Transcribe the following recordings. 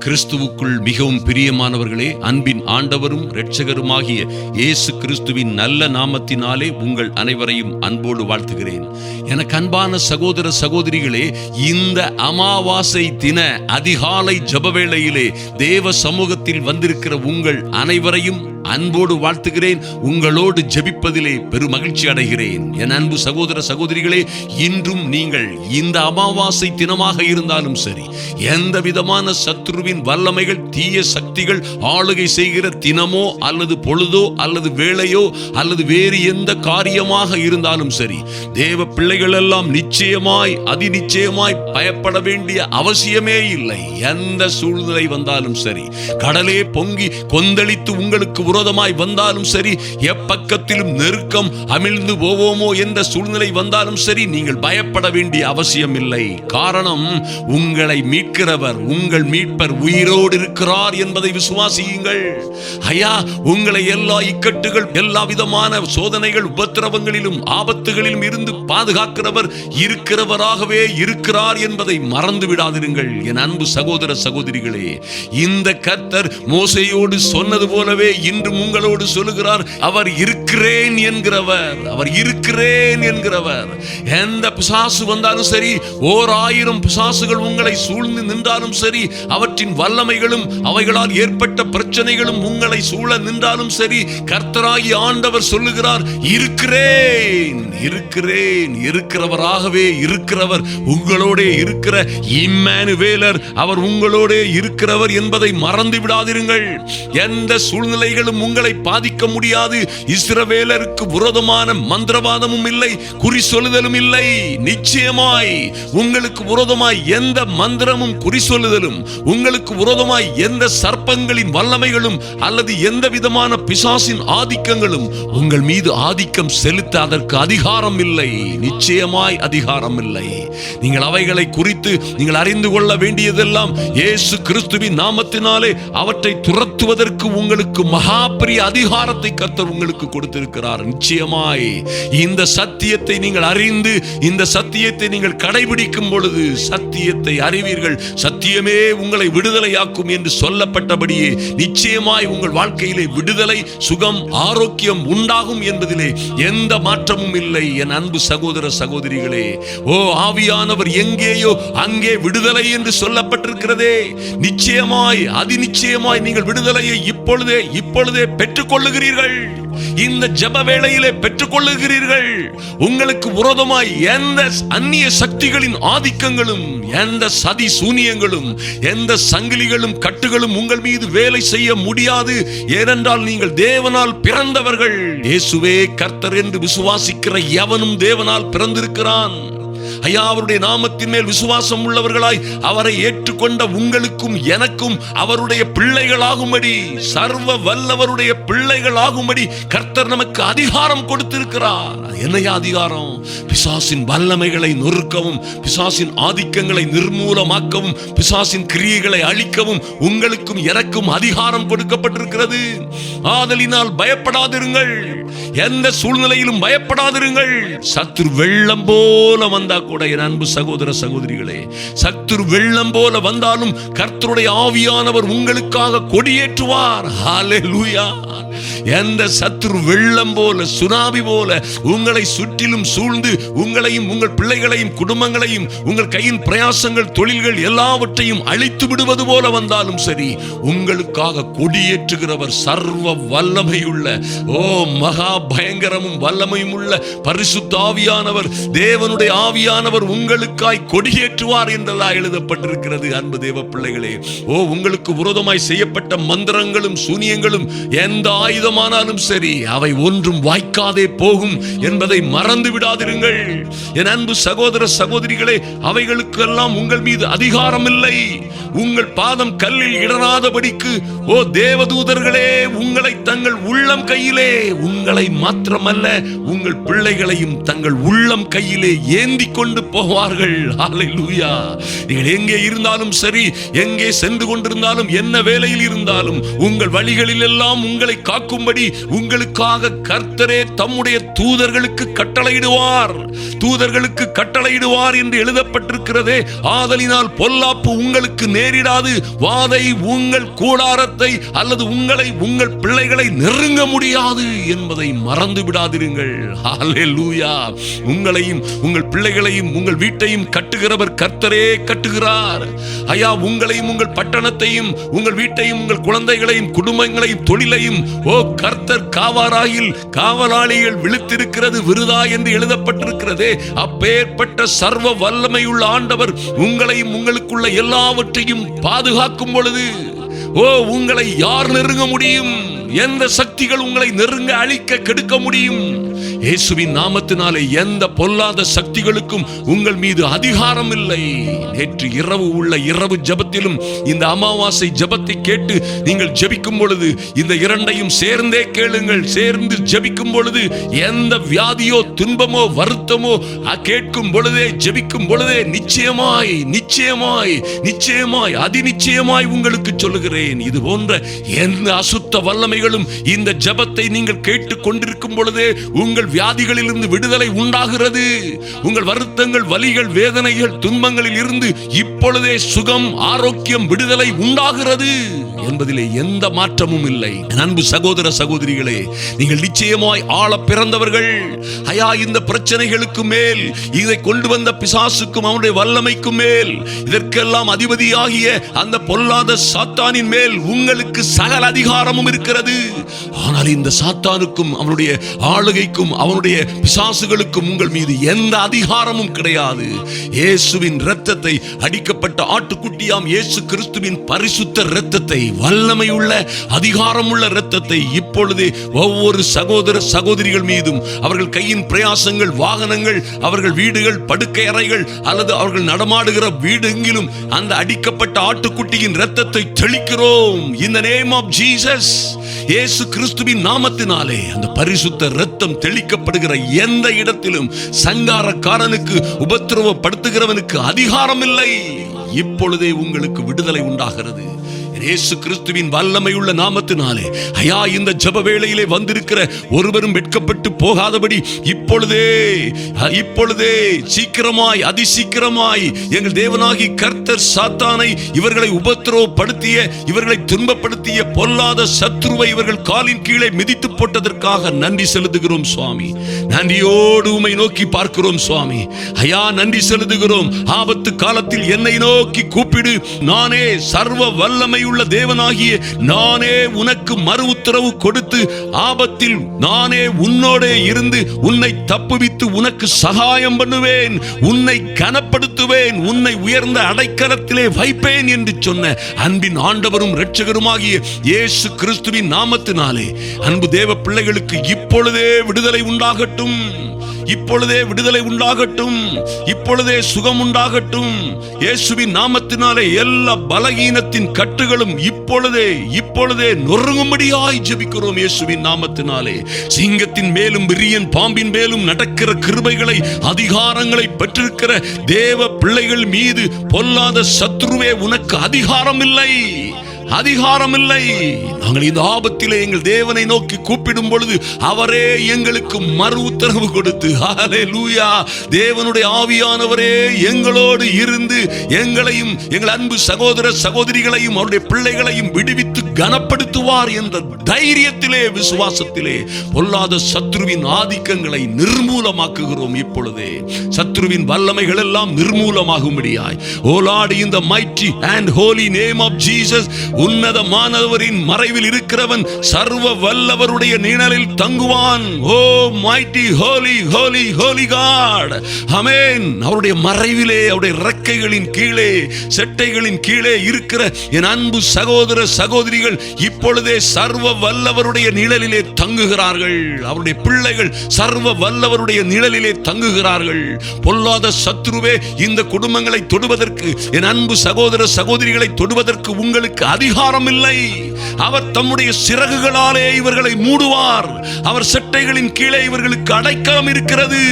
கிறிஸ்துவுக்குள் மிகவும் பிரியமானவர்களே, அன்பின் ஆண்டவரும் இரட்சகருமாகிய இயேசு கிறிஸ்துவின் நல்ல நாமத்தினாலே உங்கள் அனைவரையும் அன்போடு வாழ்த்துகிறேன். எனக்கு அன்பான சகோதர சகோதரிகளே, இந்த அமாவாசை தின அதிகாலை ஜெபவேளையிலே தேவ சமூகத்தில் வந்திருக்கிற உங்கள் அனைவரையும் அன்போடு வாழ்த்துகிறேன். உங்களோடு ஜெபிப்பதிலே பெரும் மகிழ்ச்சி அடைகிறேன். என் அன்பு சகோதர சகோதரிகளே, இன்றும் நீங்கள் இந்த அமாவாசை தினமாக இருந்தாலும் சரி, எந்த விதமான சத்ருவின் வல்லமைகள், தீய சக்திகள் ஆளுகை செய்கிற தினமோ அல்லது பொழுதோ அல்லது வேளையோ அல்லது வேறு எந்த காரியமாக இருந்தாலும் சரி, தேவ பிள்ளைகள் எல்லாம் நிச்சயமாய் அதிநிச்சயமாய் பயப்பட வேண்டிய அவசியமே இல்லை. எந்த சூழ்நிலை வந்தாலும் சரி, கடலே பொங்கி கொந்தளித்து உங்களுக்கு விரோதமாய் வந்தாலும் சரி, எப்பக்கத்திலும் நெருக்கம் அமிழ்ந்து போவோமோ என்ற சூழ்நிலை வந்தாலும் சரி, நீங்கள் பயப்பட வேண்டிய அவசியம் இல்லை. காரணம், உங்களை மீட்கிறவர், உங்கள் மீட்பர் உயிரோடு இருக்கிறார் என்பதை விசுவாசியுங்கள். ஐயா, உங்களை எல்லா இக்கட்டுகள், எல்லா விதமான சோதனைகள், உபத்திரவங்களிலும் ஆபத்துகளிலும் இருந்து பாதுகாக்கிறவர் இருக்கிறவராகவே இருக்கிறார் என்பதை மறந்து விடாதிருங்கள். என் அன்பு சகோதர சகோதரிகளே, இந்த கர்த்தர் மோசேயோடு சொன்னது போலவே இன்றும் உங்களோடு சொல்லுகிறார். அவர் இருக்கிறேன் என்கிறவர், அவர் இருக்கிறேன் என்கிறவர். எந்த பிசாசு வந்தாலும் சரி, 1000 பிசாசுகள் உங்களை சூழ்ந்து நின்றாலும் சரி, அவற்றின் வல்லமைகளும் அவைகளால் ஏற்பட்ட பிரச்சனைகளும் உங்களை சூழ நின்றாலும் சரி, கர்த்தராகி ஆண்டவர் சொல்லுகிறார், இருக்கிறேன் இருக்கிறேன். இருக்கிறவராகவே இருக்கிறவர், உங்களோடே இருக்கிற இம்மானுவேலர், அவர் உங்களோடே இருக்கிறவர் என்பதை மறந்து விடாதிருங்கள். எந்த சூழ்நிலைகளும் உங்களை பாதிக்க முடியாது. இஸ்ரவேலருக்கு விரோதமான மந்திரவாதமும் இல்லை, குறி சொல்லுதலும் இல்லை. நிச்சயமாய் உங்களுக்கு விரோதமாய் எந்த மந்திரமும் குறி சொல்லுதலும், உங்களுக்கு விரோதமாய் எந்த சர்ப்பங்களின் வல்லமைகளும் அல்லது எந்த விதமான பிசாசின் ஆதிக்கங்களும் உங்கள் மீது ஆதிக்கம் செலுத்த அதற்கு அதிகாரம் இல்லை. நிச்சயமாய் அதிகாரம் இல்லை. நீங்கள் அவைகளை குறித்து நீங்கள் அறிந்து கொள்ள வேண்டியதெல்லாம், இயேசு கிறிஸ்துவின் நாமத்தினாலே அவற்றை துரத்துவதற்கு உங்களுக்கு மகா பெரிய அதிகாரத்தை கர்த்தர் உங்களுக்கு கொடுத்திருக்கிறார். நிச்சயமாய் இந்த சத்தியத்தை நீங்கள் அறிந்து, இந்த சத்தியத்தை நீங்கள் கடைபிடிக்கும் பொழுது சத்தியத்தை அறிவீர்கள், சத்தியமே உங்களை விடுதலையாக்கும் என்று சொல்லப்பட்டபடியே நிச்சயமாய் உங்கள் வாழ்க்கையிலே விடுதலை, சுகம், ஆரோக்கியம் உண்டாகும் என்பதிலே எந்த மாற்றமும் இல்லை. என் அன்பு சகோதர சகோதரிகளே, ஓ ஆவியானவர் எங்கேயோ அங்கே விடுதலை என்று சொல்லப்பட்டிருக்கிறதே. நிச்சயமாய் அதிநிச்சயமாய் நீங்கள் விடுதலையை இப்பொழுதே பெற்றுக் கொள்ளுகிறீர்கள். இந்த ஜெப வேளையிலே பெற்றுக் கொள்ளுகிறீர்கள். உங்களுக்கு விரோதமாய் எந்த அந்நிய சக்திகளின் ஆதிக்கங்களும், எந்த சதி சூனியங்களும், எந்த சங்கிலிகளும் கட்டுகளும் உங்கள் மீது வேலை செய்ய முடியாது. ஏனென்றால் நீங்கள் தேவனால் பிறந்தவர்கள். இயேசுவே கர்த்தர் என்று விசுவாசிக்கிற எவனும் தேவனால் பிறந்திருக்கிறான். ஐயா, அவருடைய நாமத்தின் மேல் விசுவாசம் உள்ளவர்களாய் அவரை ஏற்றுக்கொண்ட உங்களுக்கும் எனக்கும் அவருடைய பிள்ளைகளாகும்படி, சர்வ வல்லவருடைய பிள்ளைகளாகும்படி கர்த்தர் நமக்கு அதிகாரம் கொடுத்திருக்கிறார். என்னையா அதிகாரம்? பிசாசின் வல்லமைகளை நொறுக்கவும், பிசாசின் ஆதிக்கங்களை நிர்மூலமாக்கவும், பிசாசின் கிரியைகளை அழிக்கவும் உங்களுக்கும் எனக்கும் அதிகாரம் கொடுக்கப்பட்டிருக்கிறது. ஆதலினால் பயப்படாதிருங்கள், எந்த சூழ்நிலையிலும் பயப்படாதிருங்கள். சத்துரு வெள்ளம் போல வந்தா கூட, என் அன்பு சகோதர சகோதரிகளே, சத்துரு வெள்ளம் போல வந்தாலும் கர்த்தருடைய ஆவியானவர் உங்களுக்காக கொடியேற்றுவார். ஹல்லேலூயா. எந்த சத்துரு வெள்ளம் போல, சுனாமி போல உங்களை சுற்றிலும் சூழ்ந்து உங்களையும் உங்கள் பிள்ளைகளையும் குடும்பங்களையும் உங்கள் கையின் பிரயாசங்கள், தொழில்கள் எல்லாவற்றையும் அழித்து விடுவது போல வந்தாலும் சரி, உங்களுக்காக கொடியேற்றுகிறவர் சர்வ வல்லமையுள்ள, ஓ மகா பயங்கரமும் வல்லமையும் உள்ள பரிசுத்த ஆவியானவர், தேவனுடைய ஆவியானவர் உங்களுக்காய் கொடியேற்றுவார் என்றெல்லாம் எழுதப்பட்டிருக்கிறது. அன்பு தேவ பிள்ளைகளே, ஓ உங்களுக்கு விரோதமாய் செய்யப்பட்ட மந்திரங்களும் சூனியங்களும் எந்த ஆயுதமானாலும் சரி, அவை ஒன்றும் வாய்க்காதே போகும் என்பதை மறந்து விடாதிருங்கள். என் அன்பு சகோதர சகோதரிகளே, அவைகளுக்கெல்லாம் உங்கள் மீது அதிகாரம் இல்லை. உங்கள் பாதம் கல்லில் இடராதபடிக்கு, ஓ தேவதூதர்களே, உங்களை தங்கள் உள்ளம் கையிலே, உங்களை மாத்திரமல்ல உங்கள் பிள்ளைகளையும் தங்கள் உள்ளம் கையிலே ஏந்தி கொண்டு போவார்கள். ஹல்லேலூயா. நீங்கள் எங்கே இருந்தாலும் சரி, எங்கே சென்று கொண்டிருந்தாலும், என்ன வேலையில் இருந்தாலும், உங்கள் வழிகளில் எல்லாம் உங்களை காக்கும்படி உங்களுக்காக கர்த்தரே தம்முடைய தூதர்களுக்கு கட்டளையிடுவார். தூதர்களுக்கு கட்டளையிடுவார் என்று எழுதப்பட்டிருக்கிறதே. ஆதலினால் பொல்லாப்பு உங்களுக்கு நேரிடாது, வாதை உங்கள் கூடாரத்தை அல்லது உங்களை, உங்கள் பிள்ளைகளை நெருங்க முடியாது என்பதை மறந்து விடாதிருங்கள். ஹல்லேலூயா. உங்களையும் உங்கள் பிள்ளைகளையும் உங்கள் வீட்டையும் கட்டுகிறவர் கர்த்தரே கட்டுகிறார். ஐயா, உங்களையும் உங்கள் பட்டணத்தையும் உங்கள் வீட்டையும் உங்கள் குழந்தைகளையும் குடும்பங்களையும் தொழிலையும் கர்த்தர் காவாராயில் காவலாளிகள் விழித்திருக்கிறது விருதா என்று எழுதப்பட்டிருக்கிறதே. அப்பேற்பட்ட சர்வ வல்லமையுள்ள ஆண்டவர் உங்களையும் உங்களுக்குள்ள எல்லாவற்றையும் பாதுகாக்கும் பொழுது உங்களை யார் நெருங்க முடியும்? எந்த சக்திகள் உங்களை நெருங்க, அழிக்க, கெடுக்க முடியும்? இயேசுவின் நாமத்தினாலே எந்த பொல்லாத சக்திகளுக்கும் உங்கள் மீது அதிகாரம் இல்லை. நேற்று இரவு உள்ள இரவு ஜெபத்திலும் இந்த அமாவாசை ஜெபத்தை கேட்டு நீங்கள் ஜெபிக்கும் பொழுது இந்த இரண்டையும் சேர்ந்தே கேளுங்கள். சேர்ந்து ஜெபிக்கும் பொழுது எந்த வியாதியோ துன்பமோ வருத்தமோ கேட்கும் பொழுதே, ஜெபிக்கும் பொழுதே நிச்சயமாய் நிச்சயமாய் நிச்சயமாய் அதிநிச்சயமாய் உங்களுக்கு சொல்லுகிறேன், இது போன்ற எந்த அசுத்த வல்லமைகளும் இந்த ஜெபத்தை நீங்கள் கேட்டுக் கொண்டிருக்கும் பொழுதே உங்கள் வியாதிகளில் இருந்து விடுதலை உண்டாகிறது. உங்கள் வருத்தங்கள், வலிகள், வேதனைகள், துன்பங்களில் இருந்து இப்பொழுதே சுகம், ஆரோக்கியம், விடுதலை உண்டாகிறது என்பதிலே எந்த மாற்றமும் இல்லை. அன்பு சகோதர சகோதரிகளே, நீங்கள் நிச்சயமாய் ஆள பிறந்தவர்கள். ஐயா, இந்த பிரச்சனைகளுக்கு மேல், இதை கொண்டு வந்த பிசாசுக்கும் அவனுடைய வல்லமைக்கும் மேல், இதற்கெல்லாம் அதிபதியாகிய அந்த பொல்லாத சாத்தானின் மேல் உங்களுக்கு சகல அதிகாரமும் இருக்கிறது. ஆனால் இந்த சாத்தானுக்கும் அவனுடைய ஆளுகைக்கும் அவனுடைய பிசாசுகளுக்கும் உங்கள் மீது எந்த அதிகாரமும் கிடையாது. இயேசுவின் இரத்தத்தை, அடிக்கப்பட்ட ஆட்டுக்குட்டியாம் இயேசு கிறிஸ்துவின் பரிசுத்த இரத்தத்தை, வல்லமையுள்ள அதிகாரமுள்ள இரத்தத்தை இப்பொழுதே ஒவ்வொரு சகோதர சகோதரிகள் மீதும், அவர்கள் கையின் பிரயாசங்கள், வாகனங்கள், அவர்கள் வீடுகள், படுக்கை அறைகள் அல்லது அவர்கள் நடமாடுகிற வீடெங்கிலும் அந்த அடிக்கப்பட்ட ஆட்டுக்குட்டியின் இரத்தத்தை தெளிக்கிறோம். In the name of Jesus. இயேசு கிறிஸ்துவின் நாமத்தினாலே அந்த பரிசுத்த இரத்தம் தெளிக்கப்படுகிற எந்த இடத்திலும் சங்காரக்காரனுக்கு, உபத்திரவப்படுத்துகிறவனுக்கு அதிகாரம் இல்லை. இப்பொழுதே உங்களுக்கு விடுதலை உண்டாகிறது. இயேசு கிறிஸ்துவின் வல்லமையுள்ள நாமத்தினாலே ஐயா, இந்த ஜெப வேளையிலே வந்திருக்கிற ஒருவரும் வெட்கப்பட்டு போகாதபடி இப்பொழுதே சீக்கிரமாய், அதிசீக்கிரமாய் எங்கள் தேவனாகி கர்த்தர் சாத்தானை, இவர்களை உபத்திரவப்படுத்திய, இவர்களை துன்பப்படுத்திய பொல்லாத சத்ருவை இவர்கள் காலின் கீழே மிதித்து போட்டதற்காக நன்றி செலுத்துகிறோம் சுவாமி. நன்றியோடு உம்மை நோக்கி பார்க்கிறோம் சுவாமி. ஐயா, நன்றி செலுத்துகிறோம். ஆபத்து காலத்தில் என்னை நோக்கி கூப்பிடு, நானே சர்வ வல்லமை உள்ள தேவனாகிய நானே உனக்கு மறு உத்தரவு கொடுத்து, ஆபத்தில் நானே உன்னோடே இருந்து உன்னை தப்புவித்து உனக்கு சகாயம் பண்ணுவேன், உன்னை கனப்படுத்துவேன், உன்னை உயர்ந்த அடைக்கலத்திலே வைப்பேன் என்று சொன்ன அன்பின் ஆண்டவரும் இரட்சகருமாகிய இயேசு கிறிஸ்துவின் நாமத்தினாலே அன்பு தேவ பிள்ளைகளுக்கு இப்பொழுதே விடுதலை உண்டாகட்டும். இப்பொழுதே விடுதலை உண்டாகட்டும். இப்பொழுதே சுகம் உண்டாகட்டும். இயேசுவின் நாமத்தினாலே எல்லா பலகீனத்தின் கட்டுகளும் இப்பொழுதே நொறுங்கும்படியாய் ஜெபிக்கிறோம். இயேசுவின் நாமத்தினாலே சிங்கத்தின் மேலும் விரியன் பாம்பின் மேலும் நடக்கிற கிருபைகளை, அதிகாரங்களை பெற்றிருக்கிற தேவ பிள்ளைகள் மீது பொல்லாத சத்ருவே உனக்கு அதிகாரம் இல்லை, அதிகாரம் இல்லை. நாங்கள் இந்த ஆபத்திலே எங்கள் தேவனை நோக்கி கூப்பிடும் பொழுது அவரே எங்களுக்கு மறு உத்தரவு கொடுத்து, ஹல்லேலூயா, தேவனுடைய ஆவியானவரே எங்களோடு இருந்து எங்களையும் எங்கள் அன்பு சகோதர சகோதரிகளையும் அவருடைய பிள்ளைகளையும் விடுவித்து கனப்படுத்துவார் என்ற தைரியத்திலே, விசுவாசத்திலே பொல்லாத சத்ருவின் ஆதிக்கங்களை நிர்மூலமாக்குகிறோம். இப்பொழுதே சத்ருவின் வல்லமைகள் எல்லாம் நிர்மூலமாகும்படியாய், O Lord, in the mighty and holy name of Jesus, உன்னதமானவரின் மறைவில் இருக்கிறவன் சர்வ வல்லவருடைய நிழலில் தங்குவான். ஓ mighty holy holy holy God, ஆமென். அவருடைய மறைவிலே, அவருடைய இறக்கைகளின் கீழே, செட்டைகளின் கீழே இருக்கிற என் அன்பு சகோதர சகோதரிகள் இப்பொழுதே சர்வ வல்லவருடைய நிழலிலே தங்குகிறார்கள். அவருடைய பிள்ளைகள் சர்வ வல்லவருடைய நிழலிலே தங்குகிறார்கள். பொல்லாத சத்ருவே இந்த குடும்பங்களை தொடுவதற்கு, என் அன்பு சகோதர சகோதரிகளை தொடுவதற்கு உங்களுக்கு அதிகாரம் இல்லை, அவர் தம்முடைய சிறகுகளாலே இவர்களை மூடுவார். அவர் செட்டைகளின் கீழே இவர்களுக்கு அடைக்கலம் இருக்கிறது.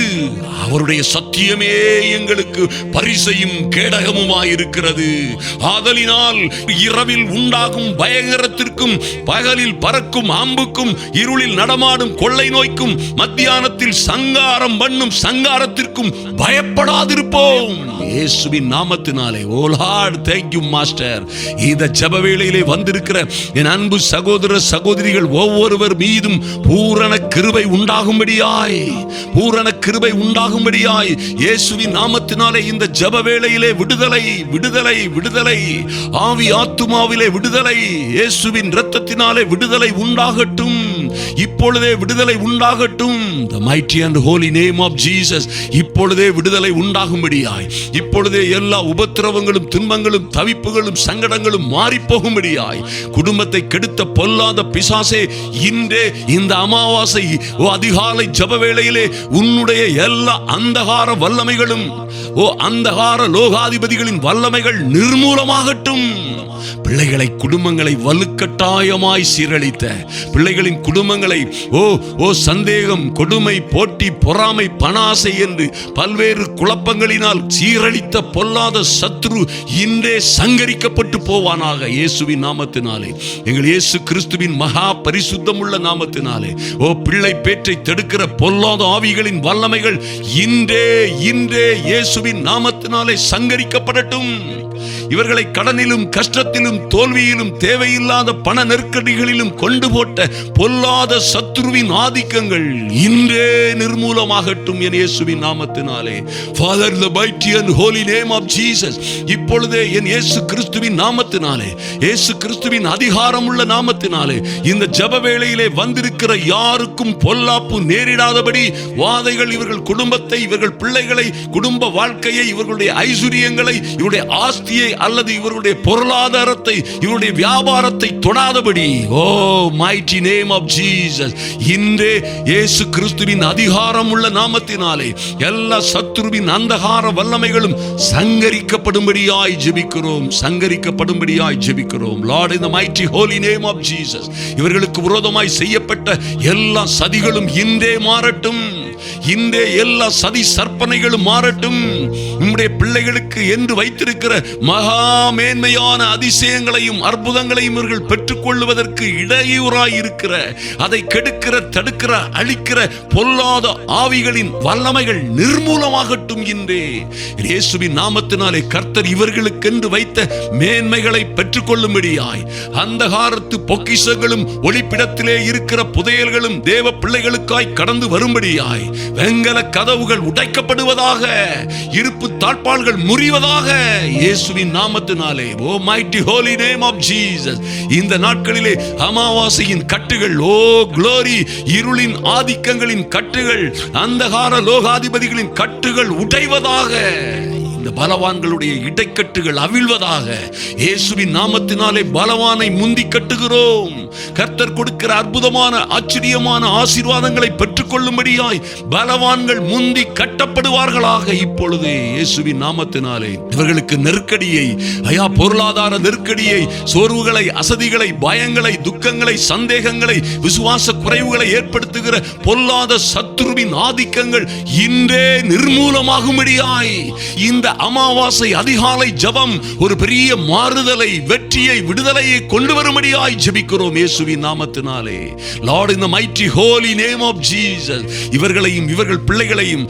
அவருடைய சத்தியமே எங்களுக்கு பரிசையும் கேடகமுமாயிருக்கிறது. ஆதலினால் இரவில் உண்டாகும் பயங்கரத்திற்கும், பகலில் பறக்கும் அம்புக்கும், இருளில் நடமாடும் கொள்ளை நோய்க்கும், மத்தியானத்தில் சங்காரம் பண்ணும் சங்காரத்திற்கும் பயப்படாதிருப்போம். இயேசுவின் நாமத்தினாலே. ஓ லார்ட், தேங்க் யூ மாஸ்டர். இந்த ஜெப வேளையிலே வந்திருக்கிற என் அன்பு சகோதர சகோதரிகள் ஒவ்வொருவர் மீதும் பூரண கிருபை உண்டாகும்படியாய், பூரண கிருபை உண்டாகும்படியாய் இயேசுவின் நாமத்தினாலே இந்த ஜெப வேளையிலே விடுதலை, விடுதலை, விடுதலை. ஆவி ஆத்துமாவிலே விடுதலை. இயேசுவின் இரத்தத்தினாலே விடுதலை உண்டாகட்டும். இப்பொழுதே விடுதலை உண்டாகட்டும். The mighty and holy name of Jesus. இப்பொழுதே விடுதலை உண்டாகும்படியாய், இப்பொழுதே எல்லா உபத்திரவங்களும், துன்பங்களும், தவிப்புகளும், சங்கடங்களும் மாறி போகும்படியாய், குடும்பத்தை கெடுத்த பொல்லாத பிசாசே, இன்றே இந்த அமாவாசை அதிகாலை ஜெப வேளையிலே உன்னுடைய எல்லா அந்தகார வல்லமைகளும், அந்தகார லோகாதிபதிகளின் வல்லமைகள் நிர்மூலமாகட்டும். பிள்ளைகளை, குடும்பங்களை வலுக்கட்டாயமாய் சீரழித்த பிள்ளைகளின் குடும்பங்களை சந்தேகம், கொடுமை, போட்டி, பொறாமை, பணாசை என்று பல்வேறு குழப்பங்களினால் சீரழித்த பொல்லாத சத்ரு இன்றே சங்கரிக்கப்பட்டு போவானாக இயேசுவின் நாமத்தினாலே, எங்கள் இயேசு கிறிஸ்துவின் மகா பரிசுத்தமுள்ள நாமத்தினாலே. பிள்ளை பேற்றை தடுக்கிற பொல்லாத ஆவிகளின் வல்லமைகள் இன்றே இயேசுவின் நாமத்தினாலே சங்கரிக்கப்படட்டும். இவர்களை கடனிலும், கஷ்டத்திலும், தோல்வியிலும், தேவையில்லாத பண நெருக்கடிகளிலும் கொண்டு போட்ட பொல்லாத சத்துருவின் ஆதிக்கங்கள் இன்றே நிர்மூலமாகட்டும் என் இயேசுவின் நாமத்தினாலே. Father, the mighty and holy name of Jesus. இப்பொழுதே என் இயேசு கிறிஸ்துவின் நாமத்தினாலே, இயேசு கிறிஸ்துவின் அதிகாரமுள்ள நாமத்தினாலே இந்த ஜெப வேளையிலே வந்திருக்கிற யாருக்கும் பொல்லாப்பு நேரிடாதபடி வாதைகள் இவர்கள் குடும்பத்தை, இவர்கள் பிள்ளைகளை, குடும்ப வாழ்க்கையை, இவர்களுடைய ஐஸ்வரியங்களை, இவருடைய ஆஸ்தியை அல்லது இவருடைய பொருளாதாரத்தை, இவருடைய வியாபாரத்தை தொடாதபடி mighty name of Jesus. இன்றே இயேசு கிறிஸ்துவின் அதிகாரம் உள்ள நாமத்தினாலே எல்லா சத்துருவின் அந்தகார வல்லமைகளும் சங்கரிக்கப்படும்படியாய் ஜெபிக்கிறோம், சங்கரிக்கப்படும்படியாய் ஜெபிக்கிறோம். Lord, in the mighty holy name of Jesus. இவர்களுக்கு விரோதமாய் செய்யப்பட்ட எல்லா சதிகளும் இன்றே மாறட்டும். இன்றே எல்லா சதி சற்பனைகளும் மாறட்டும். நம்முடைய பிள்ளைகளுக்கு என்று வைத்திருக்கிற மகா மேன்மையான அதிசயங்களையும் அற்புதங்களையும் இவர்கள் பெற்றுக் கொள்வதற்கு இடையூறாய் இருக்கிற, அதை கெடுக்கிற, தடுக்கிற, அழிக்கிற பொல்லாத ஆவிகளின் வல்லமைகள் நிர்மூலமாகட்டும். இன்றே இயேசுவின் நாமத்தினாலே கர்த்தர் இவர்களுக்கென்று வைத்த மேன்மைகளை பெற்றுக் கொள்ளும்படியாய் அந்தகாரத்து பொக்கிஷங்களும் ஒளிப்பிடத்திலே இருக்கிற புதையல்களும் தேவ பிள்ளைகளுக்காய் கடந்து வரும்படியாய் வெங்கல கதவுகள் உடைக்கப்படுவதாக, இருப்பு தாழ்பாள்கள் முறிவதாக இயேசுவின் நாமத்தினாலே. ஓ mighty holy name of Jesus. இந்த நாட்களிலே அமாவாசையின் கட்டுகள், glory, இருளின் ஆதிக்கங்களின் கட்டுகள், அந்தகார லோகாதிபதிகளின் கட்டுகள் உடைவதாக, இந்த பலவான்களுடைய இடைக்கட்டுகள் அவிழ்வதாக இயேசுவின் நாமத்தினாலே பலவானை முந்தி கட்டுகிறோம். கர்த்தர் கொடுக்கிற அற்புதமான ஆச்சரியமான ஆசீர்வாதங்களை பெற்றுக் கொள்ளும்படியாய் பலவான்கள் முந்தி கட்டப்படுவார்களாக இப்பொழுது இயேசுவின் நாமத்தினாலே. இவர்களுக்கு நெருக்கடியை, பொருளாதார நெருக்கடியை, சோர்வுகளை, அசதிகளை, பயங்களை, துக்கங்களை, சந்தேகங்களை, விசுவாச குறைவுகளை ஏற்படுத்துகிற பொல்லாத சத்துருவின் ஆதிக்கங்கள் இன்றே நிர்மூலமாகும்படியாய் இந்த அமாவாசை அதிகாலை ஜெபம் ஒரு பெரிய மாறுதலை, வெற்றியை, விடுதலையை கொண்டு வரும்படியாய் ஜெபிக்கிறோம் இயேசுவின் நாமத்தினாலே. Lord, in the mighty holy name of Jesus. இவர்களையும் இவர்கள் பிள்ளைகளையும்,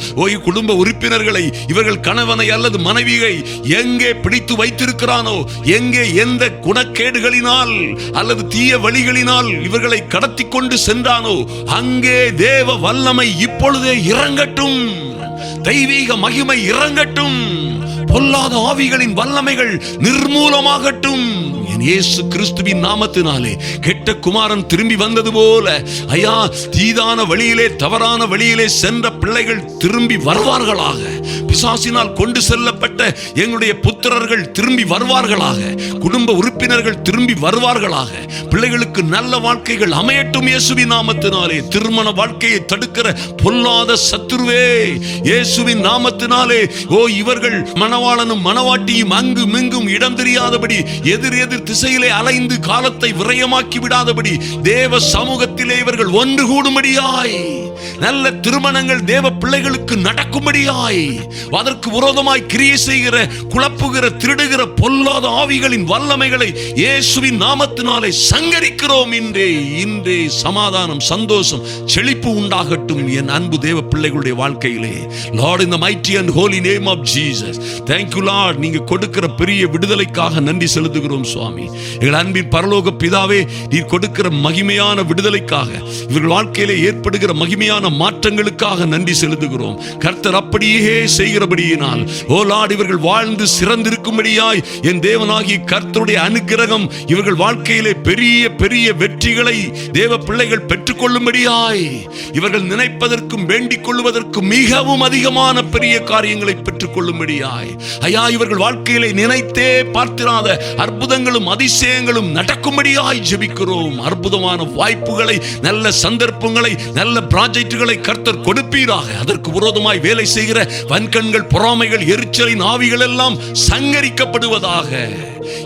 குடும்ப உறுப்பினர்களை, இவர்கள் கணவனை அல்லது மனைவியை எங்கே பிடித்து வைத்திருக்கிறானோ, எங்கே எந்த குணக்கேடுகளினால் அல்லது தீய வழிகளினால் இவர்களை கடத்தி கொண்டு சென்றானோ, அங்கே தேவ வல்லமை இப்பொழுதே இறங்கட்டும். தெய்வீக மகிமை இறங்கட்டும். பொல்லாத ஆவிகளின் வல்லமைகள் நிர்மூலமாகட்டும். இயேசு கிறிஸ்துவின் நாமத்தினாலே கெட்ட குமாரன் திரும்பி வந்தது போல தீதான வழியிலே, தவறான வழியிலே சென்ற பிள்ளைகள் திரும்பி வருவார்களாக. பிசாசினால் கொண்டு செல்லப்பட்ட எங்களுடைய புத்திரர்கள் திரும்பி வருவார்களாக, குடும்ப உறுப்பினர்கள் திரும்பி வருவார்களாக, பிள்ளைகளுக்கு நல்ல வாழ்க்கைகள் அமையட்டும் இயேசுவின் நாமத்தினாலே. திருமண வாழ்க்கையை தடுக்கிற பொல்லாத சத்துருவே, இயேசுவின் நாமத்தினாலே இவர்கள் மணவாளனும் மணவாட்டியும் அங்கு மிங்கும் இடம் தெரியாதபடி, எதிர் எதிர் திசையிலே அலைந்து காலத்தை விரயமாக்கி விடாதபடி, தேவ சமூகத்திலே இவர்கள் ஒன்று கூடும்படியாய், நல்ல திருமணங்கள் தேவ பிள்ளைகளுக்கு நடக்கும்படியாய், அதற்கு விரோதமாய் கிரியை செய்கிற, குழப்புகிற, திருடுகிற பொல்லாத ஆவிகளின் வல்லமைகளை இயேசுவின் நாமத்தினாலே சங்கரிக்கிறோம். இன்றே சமாதானம், சந்தோஷம், செழிப்பு உண்டாகட்டும் என் அன்பு தேவ பிள்ளைகளுடைய வாழ்க்கையிலே. Lord, in the mighty and holy name of Jesus, thank you Lord. நீங்க கொடுக்கிற பெரிய விடுதலைக்காக நன்றி செலுத்துகிறோம் சுவாமி. எங்கள் அன்பின் பரலோக பிதாவே, நீர் கொடுக்கிற மகிமையான விடுதலைக்காக, இவர்கள் வாழ்க்கையிலே ஏற்படுகிற மகிமையான மாற்றங்களுக்காக நன்றி செலுத்துகிறோம். கர்த்தர் அப்படியே செய்கிறபடியினால் ஓ லார்ட், இவர்கள் வாழ்ந்து சிறந்திருக்கும்படியாய் என் தேவனாகிய கர்த்தருடைய அனுக்கிரகம் இவர்கள் வாழ்க்கையிலே பெரிய பெரிய வெற்றிகளை தேவ பிள்ளைகள் பெற்றுக் கொள்ளும்படியாய், இவர்கள் நினைப்பதற்கும் வேண்டிக் கொள்வதற்கும் மிகவும் அதிகமான பெரிய காரியங்களை பெற்றுக் கொள்ளும்படியாய், ஐயா, இவர்கள் வாழ்க்கையிலே நினைத்தே பார்த்திராத அற்புதங்களும் அதிசயங்களும் நடக்கும்படியாய் ஜெபிக்கிறோம். அற்புதமான வாய்ப்புகளை, நல்ல சந்தர்ப்பங்களை, நல்ல ப்ராஜெக்டுகளை கர்த்தர் கொடுப்பீராக. அதற்கு விரோதமாய் வேலை செய்கிற வன்கண்கள், பொறாமைகள், எரிச்சலின் ஆவிகள் எல்லாம் சங்கரிக்கப்படுவதாக.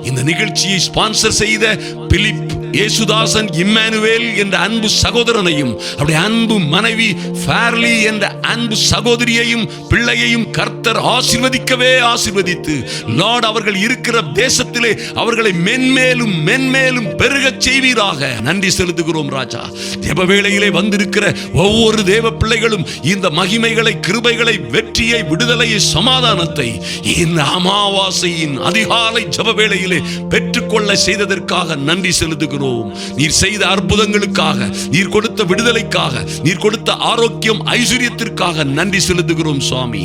இந்த நிகழ்ச்சியை ஸ்பான்சர் செய்த பிலிப் ஏசுதாசன் இம்மானுவேல் என்ற அன்பு சகோதரனையும், அவருடைய அன்பு மனைவி ஃபேர்லி என்ற அன்பு சகோதரியையும் பிள்ளையையும் கர்த்தர் ஆசீர்வதிக்கவே ஆசீர்வதித்து, லார்ட், அவர்கள் இருக்கிற தேசத்திலே அவர்களை மென்மேலும் மென்மேலும் பெருகச் செய்வீராக. நன்றி செலுத்துகிறோம் ராஜா. ஜெப வேளையிலே வந்திருக்கிற ஒவ்வொரு தேவ பிள்ளைகளும் இந்த மகிமைகளை, கிருபைகளை, வெற்றியை, விடுதலையை, சமாதானத்தை இந்த அமாவாசையின் அதிகாலை ஜெப வேளையிலே பெற்றுக்கொள்ள செய்ததற்காக நன்றி செலுத்துகிறோம். நீர் செய்த அற்புதங்களுக்காக, நீர் கொடுத்த விடுதலைக்காக, நீர் கொடுத்த ஆரோக்கியம், ஐஸ்வர்யத்திற்காக நன்றி செலுத்துகிறோம் சுவாமி.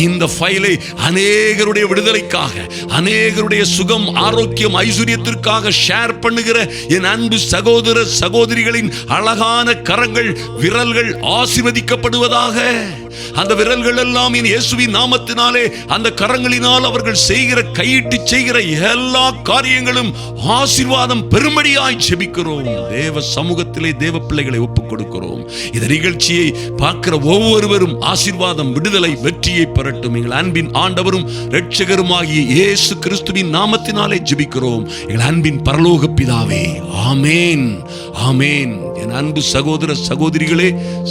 இந்த ஃபைலை அநேகருடைய விடுதலைக்காக, அநேகருடைய சுகம், ஆரோக்கியம், ஐஸ்வர்யத்திற்காக ஷேர் பண்ணுகிற என் அன்பு சகோதர சகோதரிகளின் அழகான கரங்கள், விரல்கள் ஆசீர்வதிக்கப்படுவதாக. அந்த விரல்கள் எல்லாம் இயேசுவின் நாமத்தினாலே, அந்த கரங்களினால் அவர்கள் செய்கிற, கையிட்டு செய்கிற எல்லா காரியங்களும் ஆசீர்வாதம் பெருமடியாய் ஜெபிக்கிறோம். தேவ சமூகத்திலே தேவ பிள்ளைகளை ஒப்புக் கொடுக்கிறோம். இந்த நிகழ்ச்சியை பார்க்கிற ஒவ்வொருவரும் ஆசீர்வாதம், விடுதலை, வெற்றியை பெறட்டும். எங்கள் அன்பின் ஆண்டவரும் இரட்சகருமாகிய இயேசு கிறிஸ்துவின் நாமத்தினாலே ஜெபிக்கிறோம் எங்கள் அன்பின் பரலோக பிதாவே. ஆமேன், ஆமேன். என் அன்பு சகோதர சகோதரிகளே,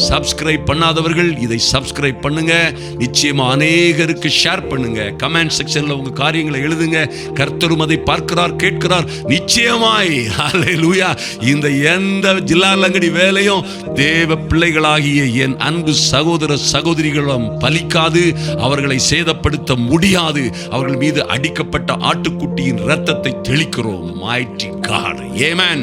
சப்ஸ்கிரைப் பண்ணாதவர்கள் இதை சப்ஸ்கிரைப் பண்ணுங்க. நிச்சயமா அநேகருக்கு ஷேர் பண்ணுங்க. கமெண்ட் செக்ஷன்ல உங்க காரியங்களை எழுதுங்க. கர்த்தரும் அதை பார்க்கிறார், கேட்கிறார். நிச்சயமாய் ஹல்லேலூயா, இந்த எந்த ஜில்லாலங்கடி வேலையும் தேவ பிள்ளைகளாகிய என் அன்பு சகோதர சகோதரிகளும் பலிக்காது, அவர்களை சேதப்படுத்த முடியாது. அவர்கள் மீது அடிக்கப்பட்ட ஆட்டுக்குட்டியின் இரத்தத்தை தெளிக்கிறோம். Mighty God. Amen.